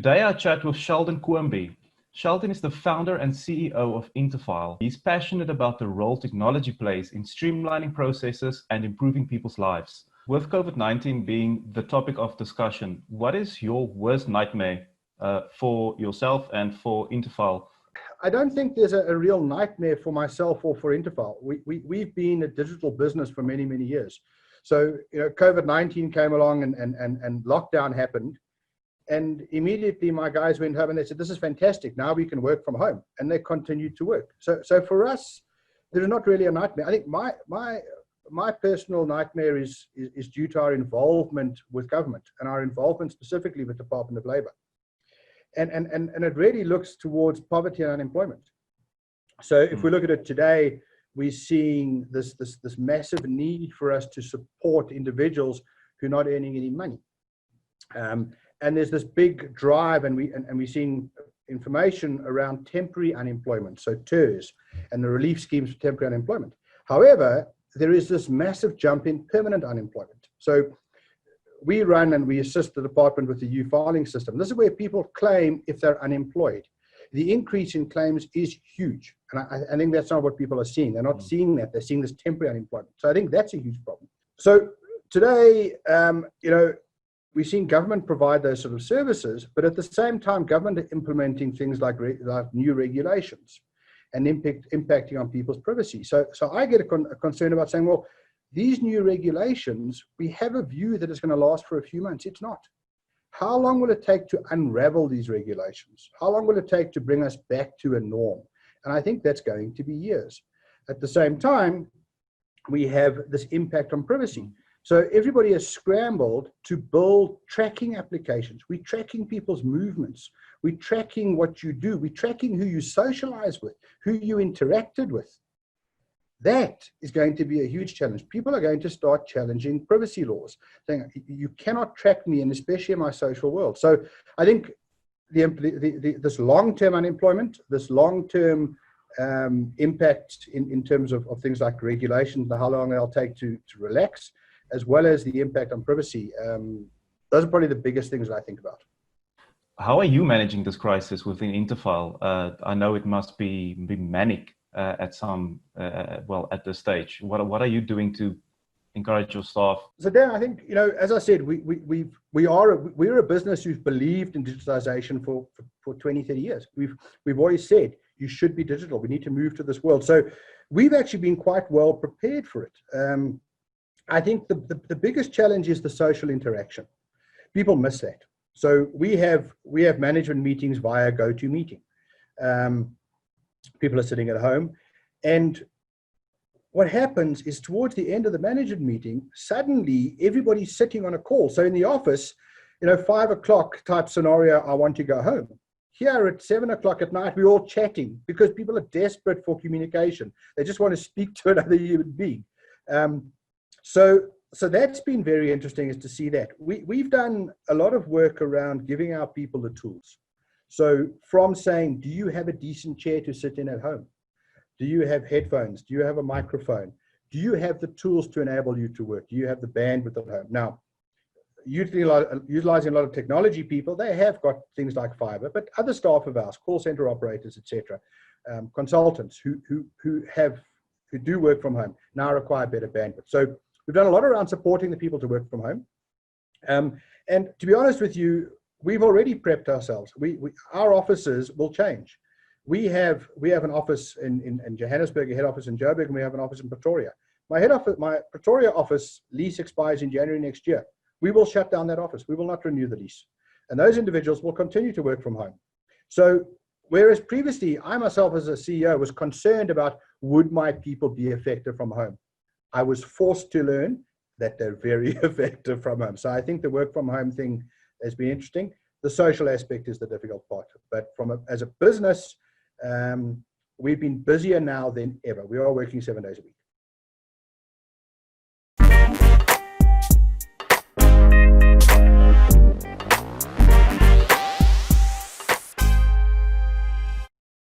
Today I chat with Sheldon Quimby. Sheldon is the founder and CEO of Interfile. He's passionate about the role technology plays in streamlining processes and improving people's lives. With COVID-19 being the topic of discussion, what is your worst nightmare for yourself and for Interfile? I don't think there's a real nightmare for myself or for Interfile. We've been a digital business for many, many years. So, COVID-19 came along and lockdown happened. And immediately my guys went home and they said, this is fantastic. Now we can work from home. And they continued to work. So for us, there's not really a nightmare. I think my personal nightmare is due to our involvement with government and our involvement specifically with the Department of Labor. And it really looks towards poverty and unemployment. So if we look at it today, we're seeing this massive need for us to support individuals who are not earning any money. And there's this big drive, and we're seeing information around temporary unemployment, so TERS, and the relief schemes for temporary unemployment. However, there is this massive jump in permanent unemployment. So we run and we assist the department with the Ufiling system. This is where people claim if they're unemployed. The increase in claims is huge. And I think that's not what people are seeing. They're not seeing that. They're seeing this temporary unemployment. So I think that's a huge problem. So today, we've seen government provide those sort of services, but at the same time, government are implementing things like new regulations and impacting on people's privacy. So I get a concern about saying, well, these new regulations, we have a view that it's going to last for a few months. It's not. How long will it take to unravel these regulations? How long will it take to bring us back to a norm? And I think that's going to be years. At the same time, we have this impact on privacy. So everybody has scrambled to build tracking applications. We're tracking people's movements. We're tracking what you do. We're tracking who you socialize with, who you interacted with. That is going to be a huge challenge. People are going to start challenging privacy laws, saying you cannot track me, and especially in my social world. So I think this long-term unemployment, this long-term impact in terms of things like regulations and how long they'll take to relax, as well as the impact on privacy, those are probably the biggest things that I think about. How are you managing this crisis within Interfile? I know it must be manic at at this stage. What are you doing to encourage your staff? So Dan, I think, as I said, we're a business who's believed in digitalization for 20, 30 years. We've always said you should be digital. We need to move to this world. So we've actually been quite well prepared for it. I think the biggest challenge is the social interaction. People miss that. So we have management meetings via GoToMeeting. People are sitting at home, and what happens is towards the end of the management meeting, suddenly everybody's sitting on a call. So in the office, 5 o'clock type scenario, I want to go home. Here at 7 o'clock at night, we're all chatting because people are desperate for communication. They just want to speak to another human being. So that's been very interesting, is to see that. We've done a lot of work around giving our people the tools. So from saying, do you have a decent chair to sit in at home? Do you have headphones? Do you have a microphone? Do you have the tools to enable you to work? Do you have the bandwidth at home? Now, utilizing a lot of technology people, they have got things like fiber, but other staff of ours, call center operators, etc., consultants who do work from home now require better bandwidth. So we've done a lot around supporting the people to work from home. And to be honest with you, we've already prepped ourselves. Our offices will change. We have an office in Johannesburg, a head office in Joburg, and we have an office in Pretoria. My Pretoria office lease expires in January next year. We will shut down that office. We will not renew the lease. And those individuals will continue to work from home. So whereas previously, I myself as a CEO was concerned about, would my people be effective from home? I was forced to learn that they're very effective from home. So I think the work from home thing has been interesting. The social aspect is the difficult part. But as a business, we've been busier now than ever. We are working 7 days a week.